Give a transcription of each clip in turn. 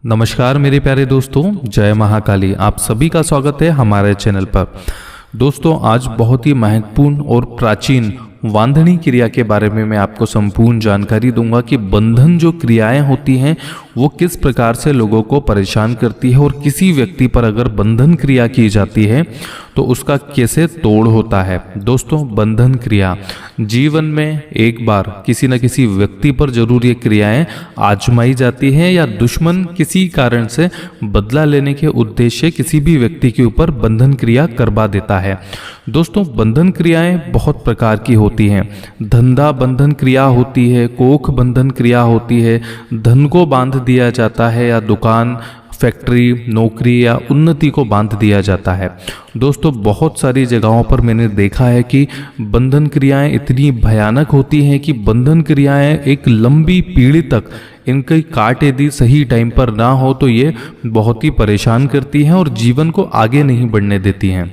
नमस्कार मेरे प्यारे दोस्तों, जय महाकाली। आप सभी का स्वागत है हमारे चैनल पर। दोस्तों, आज बहुत ही महत्वपूर्ण और प्राचीन वांधनी क्रिया के बारे में मैं आपको संपूर्ण जानकारी दूंगा कि बंधन जो क्रियाएं होती हैं वो किस प्रकार से लोगों को परेशान करती है और किसी व्यक्ति पर अगर बंधन क्रिया की जाती है तो उसका कैसे तोड़ होता है। दोस्तों, बंधन क्रिया जीवन में एक बार किसी न किसी व्यक्ति पर जरूर ये क्रियाएं आजमाई जाती हैं या दुश्मन किसी कारण से बदला लेने के उद्देश्य किसी भी व्यक्ति के ऊपर बंधन क्रिया करवा देता है। दोस्तों, बंधन क्रियाएं बहुत प्रकार की होती हैं। धंधा बंधन क्रिया होती है, कोख बंधन क्रिया होती है, धन को बांध दिया जाता है या दुकान, फैक्ट्री, नौकरी या उन्नति को बांध दिया जाता है। दोस्तों, बहुत सारी जगहों पर मैंने देखा है कि बंधन क्रियाएं इतनी भयानक होती हैं कि बंधन क्रियाएं एक लंबी पीढ़ी तक इनकी काट यदि सही टाइम पर ना हो तो ये बहुत ही परेशान करती हैं और जीवन को आगे नहीं बढ़ने देती हैं।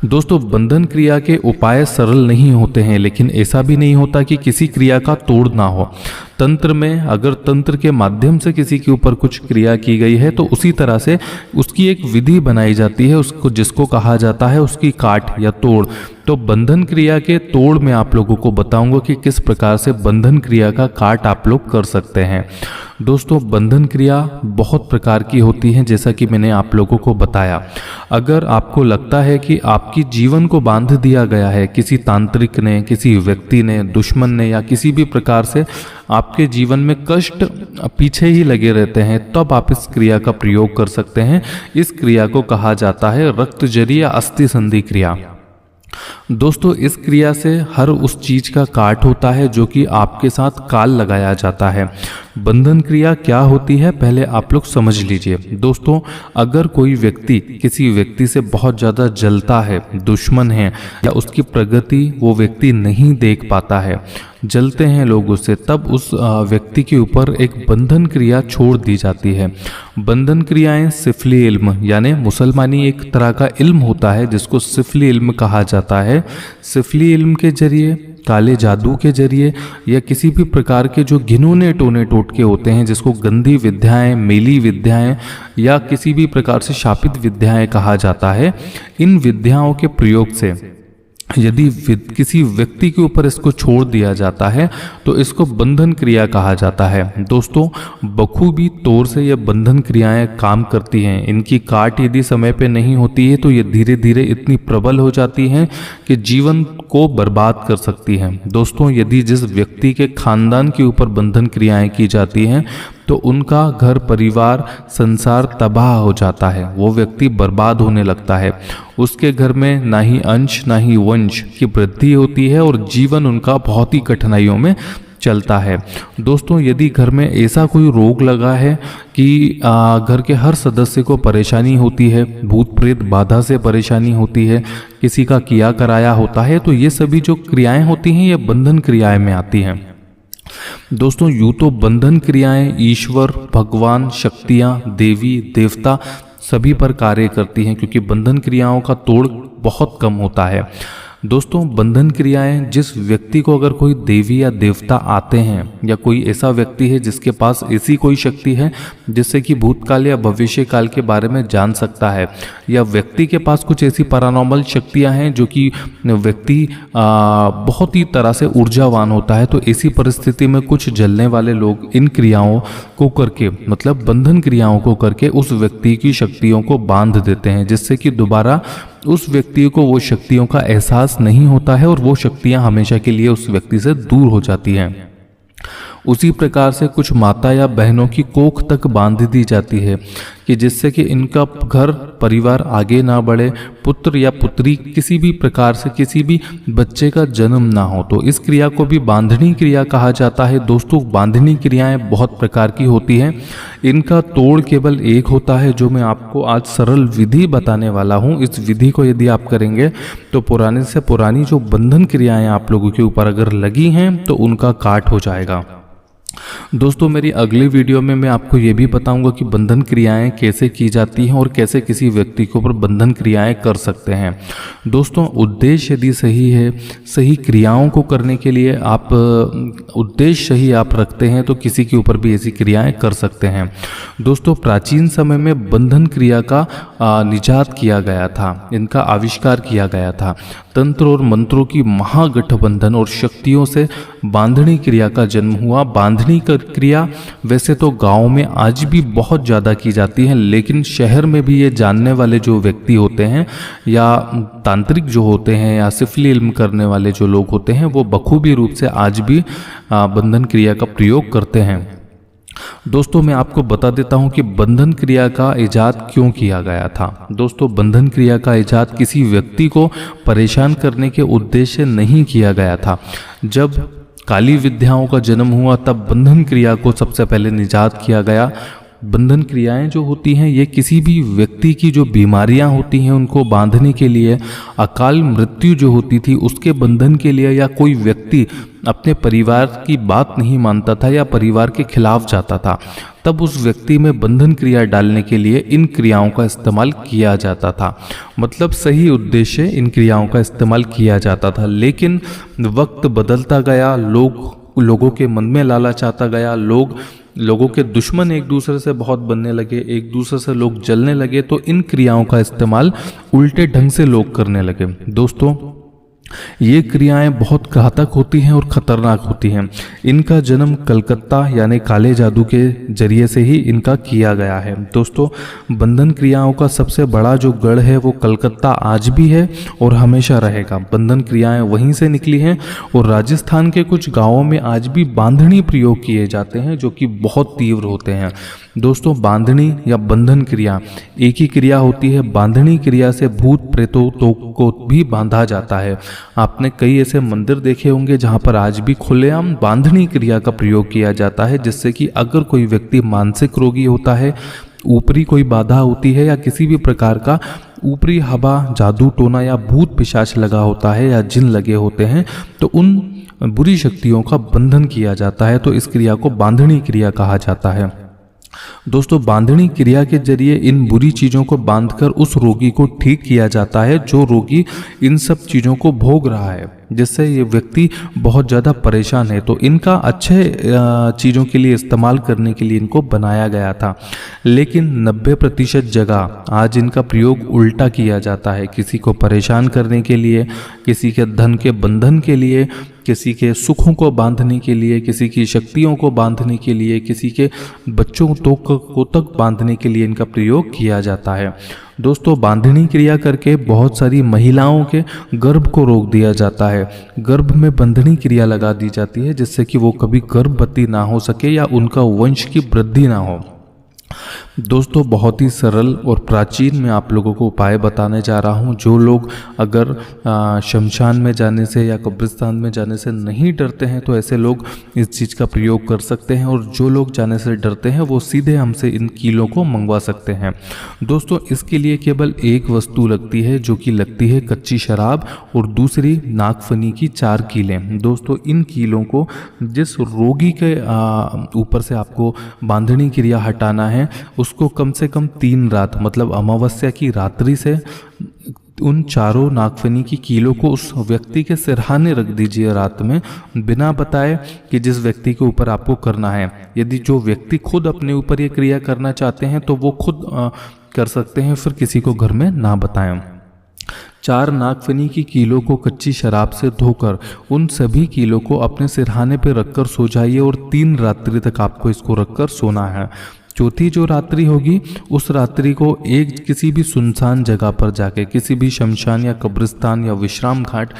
दोस्तों, बंधन क्रिया के उपाय सरल नहीं होते हैं, लेकिन ऐसा भी नहीं होता कि किसी क्रिया का तोड़ ना हो। तंत्र में अगर तंत्र के माध्यम से किसी के ऊपर कुछ क्रिया की गई है तो उसी तरह से उसकी एक विधि बनाई जाती है, उसको जिसको कहा जाता है उसकी काट या तोड़। तो बंधन क्रिया के तोड़ में आप लोगों को बताऊंगा कि किस प्रकार से बंधन क्रिया का काट आप लोग कर सकते हैं। दोस्तों, बंधन क्रिया बहुत प्रकार की होती है, जैसा कि मैंने आप लोगों को बताया। अगर आपको लगता है कि आपकी जीवन को बांध दिया गया है किसी तांत्रिक ने, किसी व्यक्ति ने, दुश्मन ने या किसी भी प्रकार से आपके जीवन में कष्ट पीछे ही लगे रहते हैं, तब आप इस क्रिया का प्रयोग कर सकते हैं। इस क्रिया को कहा जाता है रक्तजरी या अस्थि संधि क्रिया। दोस्तों, इस क्रिया से हर उस चीज का काट होता है जो कि आपके साथ काल लगाया जाता है। बंधन क्रिया क्या होती है पहले आप लोग समझ लीजिए। दोस्तों, अगर कोई व्यक्ति किसी व्यक्ति से बहुत ज़्यादा जलता है, दुश्मन है या उसकी प्रगति वो व्यक्ति नहीं देख पाता है, जलते हैं लोग उससे, तब उस व्यक्ति के ऊपर एक बंधन क्रिया छोड़ दी जाती है। बंधन क्रियाएं सिफली इल्म यानी मुसलमानी एक तरह का इल्म होता है जिसको सिफली इल्म कहा जाता है। सिफली इल्म के जरिए, काले जादू के जरिए या किसी भी प्रकार के जो घिनौने टोने टोटके होते हैं जिसको गंदी विद्याएं, मेली विद्याएं या किसी भी प्रकार से शापित विद्याएं कहा जाता है, इन विद्याओं के प्रयोग से यदि किसी व्यक्ति के ऊपर इसको छोड़ दिया जाता है तो इसको बंधन क्रिया कहा जाता है। दोस्तों, बखूबी तौर से ये बंधन क्रियाएं काम करती हैं। इनकी काट यदि समय पे नहीं होती है तो ये धीरे धीरे इतनी प्रबल हो जाती हैं कि जीवन को बर्बाद कर सकती हैं। दोस्तों, यदि जिस व्यक्ति के खानदान के ऊपर बंधन क्रियाएं की जाती हैं तो उनका घर परिवार संसार तबाह हो जाता है, वो व्यक्ति बर्बाद होने लगता है। उसके घर में ना ही अंश ना ही वंश की वृद्धि होती है और जीवन उनका बहुत ही कठिनाइयों में चलता है। दोस्तों, यदि घर में ऐसा कोई रोग लगा है कि घर के हर सदस्य को परेशानी होती है, भूत प्रेत बाधा से परेशानी होती है, किसी का किया कराया होता है, तो ये सभी जो क्रियाएं होती हैं ये बंधन क्रियाएं में आती हैं। दोस्तों, यूँ तो बंधन क्रियाएं ईश्वर, भगवान, शक्तियाँ, देवी देवता सभी पर कार्य करती हैं क्योंकि बंधन क्रियाओं का तोड़ बहुत कम होता है। दोस्तों, बंधन क्रियाएं जिस व्यक्ति को अगर कोई देवी या देवता आते हैं या कोई ऐसा व्यक्ति है जिसके पास ऐसी कोई शक्ति है जिससे कि भूतकाल या भविष्य काल के बारे में जान सकता है, या व्यक्ति के पास कुछ ऐसी पैरानॉर्मल शक्तियां हैं जो कि व्यक्ति बहुत ही तरह से ऊर्जावान होता है, तो ऐसी परिस्थिति में कुछ जलने वाले लोग इन क्रियाओं को करके, मतलब बंधन क्रियाओं को करके उस व्यक्ति की शक्तियों को बांध देते हैं, जिससे कि दोबारा उस व्यक्ति को वो शक्तियों का एहसास नहीं होता है और वो शक्तियां हमेशा के लिए उस व्यक्ति से दूर हो जाती हैं। उसी प्रकार से कुछ माता या बहनों की कोख तक बांध दी जाती है कि जिससे कि इनका घर परिवार आगे ना बढ़े, पुत्र या पुत्री किसी भी प्रकार से किसी भी बच्चे का जन्म ना हो, तो इस क्रिया को भी बांधनी क्रिया कहा जाता है। दोस्तों, बांधनी क्रियाएं बहुत प्रकार की होती हैं, इनका तोड़ केवल एक होता है जो मैं आपको आज सरल विधि बताने वाला हूँ। इस विधि को यदि आप करेंगे तो पुराने से पुरानी जो बंधन क्रियाएं आप लोगों के ऊपर अगर लगी हैं तो उनका काट हो जाएगा। दोस्तों मेरी अगली वीडियो में मैं आपको ये भी बताऊंगा कि बंधन क्रियाएं कैसे की जाती हैं और कैसे किसी व्यक्ति के ऊपर बंधन क्रियाएं कर सकते हैं। दोस्तों उद्देश्य यदि सही है, सही क्रियाओं को करने के लिए आप उद्देश्य सही आप रखते हैं तो किसी के ऊपर भी ऐसी क्रियाएं कर सकते हैं। दोस्तों प्राचीन समय में बंधन क्रिया का निजात किया गया था, इनका आविष्कार किया गया था। तंत्र और मंत्रों की महागठबंधन और शक्तियों से बांधनी क्रिया का जन्म हुआ। बांधनी क्रिया वैसे तो गांव में आज भी बहुत ज़्यादा की जाती है, लेकिन शहर में भी ये जानने वाले जो व्यक्ति होते हैं या तांत्रिक जो होते हैं या सिफली इल्म करने वाले जो लोग होते हैं वो बखूबी रूप से आज भी बंधन क्रिया का प्रयोग करते हैं। दोस्तों मैं आपको बता देता हूं कि बंधन क्रिया का इजाद क्यों किया गया था। दोस्तों बंधन क्रिया का इजाद किसी व्यक्ति को परेशान करने के उद्देश्य से नहीं किया गया था। जब काली विद्याओं का जन्म हुआ तब बंधन क्रिया को सबसे पहले निजात किया गया। बंधन क्रियाएं जो होती हैं ये किसी भी व्यक्ति की जो बीमारियां होती हैं उनको बांधने के लिए, अकाल मृत्यु जो होती थी उसके बंधन के लिए, या कोई व्यक्ति अपने परिवार की बात नहीं मानता था या परिवार के खिलाफ जाता था तब उस व्यक्ति में बंधन क्रिया डालने के लिए इन क्रियाओं का इस्तेमाल किया जाता था। मतलब सही उद्देश्य इन क्रियाओं का इस्तेमाल किया जाता था। लेकिन वक्त बदलता गया, लोगों के मन में लालच आता गया, लोगों के दुश्मन एक दूसरे से बहुत बनने लगे, एक दूसरे से लोग जलने लगे, तो इन क्रियाओं का इस्तेमाल उल्टे ढंग से लोग करने लगे। दोस्तों ये क्रियाएं बहुत घातक होती हैं और ख़तरनाक होती हैं। इनका जन्म कलकत्ता यानी काले जादू के जरिए से ही इनका किया गया है। दोस्तों बंधन क्रियाओं का सबसे बड़ा जो गढ़ है वो कलकत्ता आज भी है और हमेशा रहेगा। बंधन क्रियाएं वहीं से निकली हैं और राजस्थान के कुछ गांवों में आज भी बांधनी प्रयोग किए जाते हैं जो कि बहुत तीव्र होते हैं। दोस्तों बांधनी या बंधन क्रिया एक ही क्रिया होती है। बांधनी क्रिया से भूत प्रेतों को भी बांधा जाता है। आपने कई ऐसे मंदिर देखे होंगे जहां पर आज भी खुलेआम बांधनी क्रिया का प्रयोग किया जाता है, जिससे कि अगर कोई व्यक्ति मानसिक रोगी होता है, ऊपरी कोई बाधा होती है या किसी भी प्रकार का ऊपरी हवा, जादू टोना या भूत पिशाच लगा होता है या जिन लगे होते हैं, तो उन बुरी शक्तियों का बंधन किया जाता है। तो इस क्रिया को बांधनी क्रिया कहा जाता है। दोस्तों बांधनी क्रिया के जरिए इन बुरी चीज़ों को बांधकर उस रोगी को ठीक किया जाता है जो रोगी इन सब चीज़ों को भोग रहा है, जिससे ये व्यक्ति बहुत ज़्यादा परेशान है। तो इनका अच्छे चीज़ों के लिए इस्तेमाल करने के लिए इनको बनाया गया था, लेकिन 90% जगह आज इनका प्रयोग उल्टा किया जाता है। किसी को परेशान करने के लिए, किसी के धन के बंधन के लिए, किसी के सुखों को बांधने के लिए, किसी की शक्तियों को बांधने के लिए, किसी के बच्चों को तक बांधने के लिए इनका प्रयोग किया जाता है। दोस्तों बांधनी क्रिया करके बहुत सारी महिलाओं के गर्भ को रोक दिया जाता है। गर्भ में बंधनी क्रिया लगा दी जाती है जिससे कि वो कभी गर्भवती ना हो सके या उनका वंश की वृद्धि ना हो। दोस्तों बहुत ही सरल और प्राचीन मैं आप लोगों को उपाय बताने जा रहा हूं। जो लोग अगर शमशान में जाने से या कब्रिस्तान में जाने से नहीं डरते हैं तो ऐसे लोग इस चीज़ का प्रयोग कर सकते हैं, और जो लोग जाने से डरते हैं वो सीधे हमसे इन कीलों को मंगवा सकते हैं। दोस्तों इसके लिए केवल एक वस्तु लगती है जो कि लगती है कच्ची शराब और दूसरी नागफनी की 4 कीलें। दोस्तों इन कीलों को जिस रोगी के ऊपर से आपको बांधनी क्रिया हटाना है उसको कम से कम 3 रात मतलब अमावस्या की रात्रि से उन चारों नागफनी की कीलों को उस व्यक्ति के सिरहाने रख दीजिए रात में, बिना बताए कि जिस व्यक्ति के ऊपर आपको करना है। यदि जो व्यक्ति खुद अपने ऊपर ये क्रिया करना चाहते हैं तो वो खुद कर सकते हैं, फिर किसी को घर में ना बताएं। 4 नागफनी की कीलों को कच्ची शराब से धोकर उन सभी कीलों को अपने सिरहाने पर रखकर सो जाइए और 3 रात्रि तक आपको इसको रखकर सोना है। चौथी जो रात्रि होगी उस रात्रि को किसी भी सुनसान जगह पर जाके, किसी भी शमशान या कब्रिस्तान या विश्राम घाट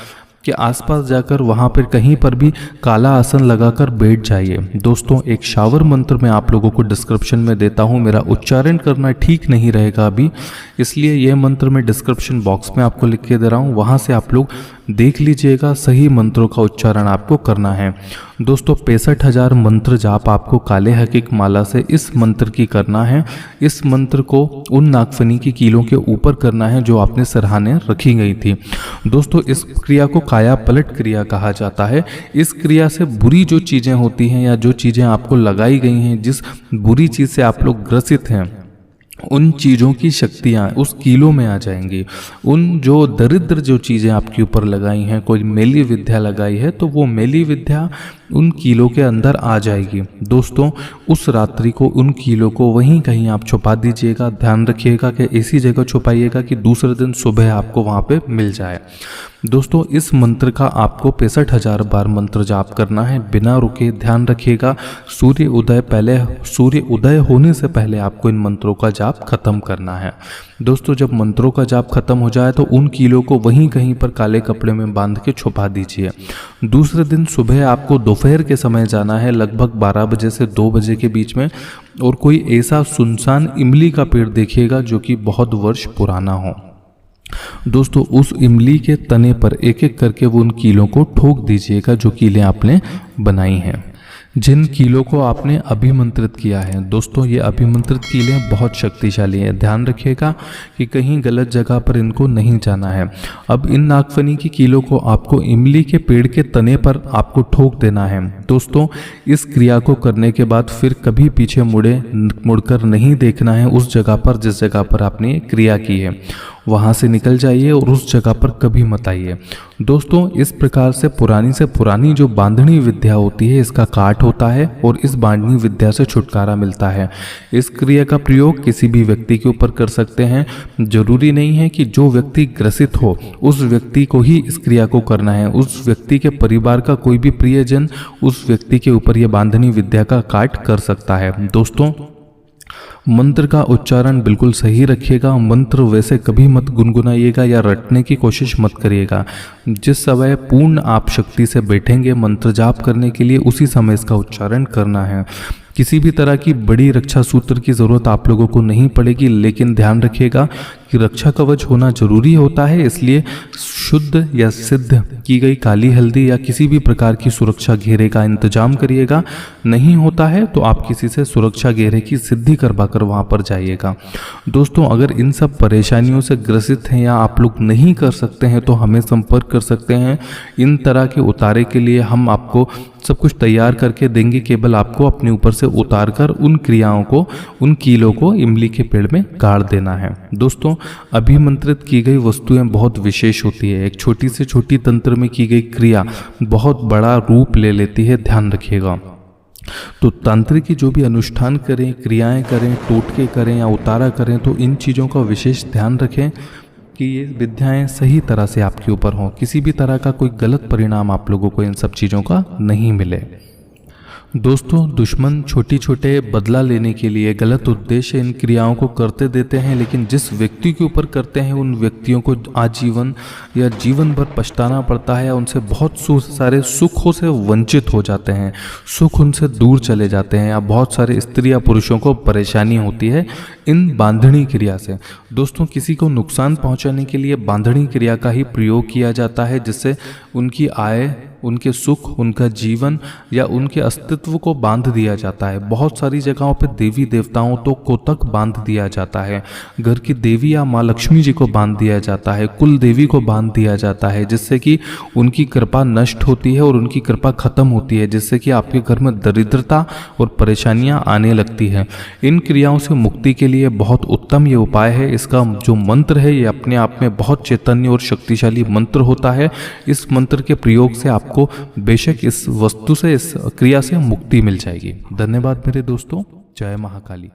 के आसपास जाकर वहाँ पर कहीं पर भी काला आसन लगाकर बैठ जाइए। दोस्तों एक शावर मंत्र मैं आप लोगों को डिस्क्रिप्शन में देता हूँ। मेरा उच्चारण करना ठीक नहीं रहेगा अभी, इसलिए यह मंत्र मैं डिस्क्रिप्शन बॉक्स में आपको लिख के दे रहा हूँ, वहाँ से आप लोग देख लीजिएगा। सही मंत्रों का उच्चारण आपको करना है। दोस्तों 65,000 मंत्र जाप आपको काले हकीक माला से इस मंत्र की करना है। इस मंत्र को उन नागफनी की कीलों के ऊपर करना है जो आपने सिरहाने रखी गई थी। दोस्तों इस क्रिया को काया पलट क्रिया कहा जाता है। इस क्रिया से बुरी जो चीज़ें होती हैं या जो चीज़ें आपको लगाई गई हैं, जिस बुरी चीज़ से आप लोग ग्रसित हैं, उन चीज़ों की शक्तियाँ उस कीलों में आ जाएंगी। उन जो दरिद्र जो चीज़ें आपके ऊपर लगाई हैं, कोई मेली विद्या लगाई है, तो वो मेली विद्या उन कीलों के अंदर आ जाएगी। दोस्तों, उस रात्रि को उन कीलों को वहीं कहीं आप छुपा दीजिएगा। ध्यान रखिएगा कि ऐसी जगह छुपाइएगा कि दूसरे दिन सुबह आपको वहाँ पे मिल जाए। दोस्तों, इस मंत्र का आपको 65,000 बार मंत्र जाप करना है बिना रुके। ध्यान रखिएगा, सूर्य उदय होने से पहले आपको इन मंत्रों का जाप खत्म करना है। दोस्तों, जब मंत्रों का जाप खत्म हो जाए तो उन कीलों को वहीं कहीं पर काले कपड़े में बांध के छुपा दीजिए। दूसरे दिन सुबह आपको दोपहर के समय जाना है, लगभग 12 बजे से 2 बजे के बीच में, और कोई ऐसा सुनसान इमली का पेड़ देखिएगा जो कि बहुत वर्ष पुराना हो। दोस्तों, उस इमली के तने पर एक एक करके वो उन कीलों को ठोक दीजिएगा जो कीलें आपने बनाई हैं, जिन कीलों को आपने अभिमंत्रित किया है। दोस्तों, ये अभिमंत्रित कीलें बहुत शक्तिशाली हैं। ध्यान रखिएगा कि कहीं गलत जगह पर इनको नहीं जाना है। अब इन नागफनी की कीलों को आपको इमली के पेड़ के तने पर आपको ठोक देना है। दोस्तों, इस क्रिया को करने के बाद फिर कभी पीछे मुड़कर नहीं देखना है। उस जगह पर जिस जगह पर आपने ये क्रिया की है वहाँ से निकल जाइए और उस जगह पर कभी मत आइए। दोस्तों, इस प्रकार से पुरानी जो बांधनी विद्या होती है, इसका काट होता है और इस बांधनी विद्या से छुटकारा मिलता है। इस क्रिया का प्रयोग किसी भी व्यक्ति के ऊपर कर सकते हैं। जरूरी नहीं है कि जो व्यक्ति ग्रसित हो उस व्यक्ति को ही इस क्रिया को करना है। उस व्यक्ति के परिवार का कोई भी प्रियजन उस व्यक्ति के ऊपर यह बांधनी विद्या का काट कर सकता है। दोस्तों, मंत्र का उच्चारण बिल्कुल सही रखिएगा। मंत्र वैसे कभी मत गुनगुनाइएगा या रटने की कोशिश मत करिएगा। जिस समय पूर्ण आप शक्ति से बैठेंगे मंत्र जाप करने के लिए, उसी समय इसका उच्चारण करना है। किसी भी तरह की बड़ी रक्षा सूत्र की ज़रूरत आप लोगों को नहीं पड़ेगी, लेकिन ध्यान रखिएगा कि रक्षा कवच होना जरूरी होता है। इसलिए शुद्ध या सिद्ध की गई काली हल्दी या किसी भी प्रकार की सुरक्षा घेरे का इंतजाम करिएगा। नहीं होता है तो आप किसी से सुरक्षा घेरे की सिद्धि करवा कर वहाँ पर जाइएगा। दोस्तों, अगर इन सब परेशानियों से ग्रसित हैं या आप लोग नहीं कर सकते हैं तो हमें संपर्क कर सकते हैं। इन तरह के उतारे के लिए हम आपको सब कुछ तैयार करके देंगे। केवल आपको अपने ऊपर से उतार कर उन क्रियाओं को, उन कीलों को इमली के पेड़ में गाड़ देना है। दोस्तों, अभिमंत्रित की गई वस्तुएं बहुत विशेष होती है। एक छोटी से छोटी तंत्र में की गई क्रिया बहुत बड़ा रूप ले लेती है। ध्यान रखिएगा। तो तांत्रिक की जो भी अनुष्ठान करें, क्रियाएं करें, टोटके करें या उतारा करें, तो इन चीज़ों का विशेष ध्यान रखें कि ये विद्याएं सही तरह से आपके ऊपर हों। किसी भी तरह का कोई गलत परिणाम आप लोगों को इन सब चीज़ों का नहीं मिले। दोस्तों, दुश्मन छोटे छोटे बदला लेने के लिए गलत उद्देश्य इन क्रियाओं को करते देते हैं, लेकिन जिस व्यक्ति के ऊपर करते हैं उन व्यक्तियों को आजीवन या जीवन भर पछताना पड़ता है। उनसे बहुत सारे सुखों से वंचित हो जाते हैं, सुख उनसे दूर चले जाते हैं, या बहुत सारे स्त्री या पुरुषों को परेशानी होती है इन बांधनी क्रिया से। दोस्तों, किसी को नुकसान पहुंचाने के लिए बांधनी क्रिया का ही प्रयोग किया जाता है, जिससे उनकी आय, उनके सुख, उनका जीवन या उनके अस्तित्व को बांध दिया जाता है। बहुत सारी जगहों पे देवी देवताओं को तक बांध दिया जाता है। घर की देवी या माँ लक्ष्मी जी को बांध दिया जाता है, कुल देवी को बांध दिया जाता है, जिससे कि उनकी कृपा नष्ट होती है और उनकी कृपा खत्म होती है, जिससे कि आपके घर में दरिद्रता और परेशानियां आने लगती है। इन क्रियाओं से मुक्ति के लिए बहुत उत्तम ये उपाय है। इसका जो मंत्र है ये अपने आप में बहुत चैतन्य और शक्तिशाली मंत्र होता है। इस मंत्र के प्रयोग से आपको बेशक इस वस्तु से, इस क्रिया से मुक्ति मिल जाएगी। धन्यवाद मेरे दोस्तों। जय महाकाली।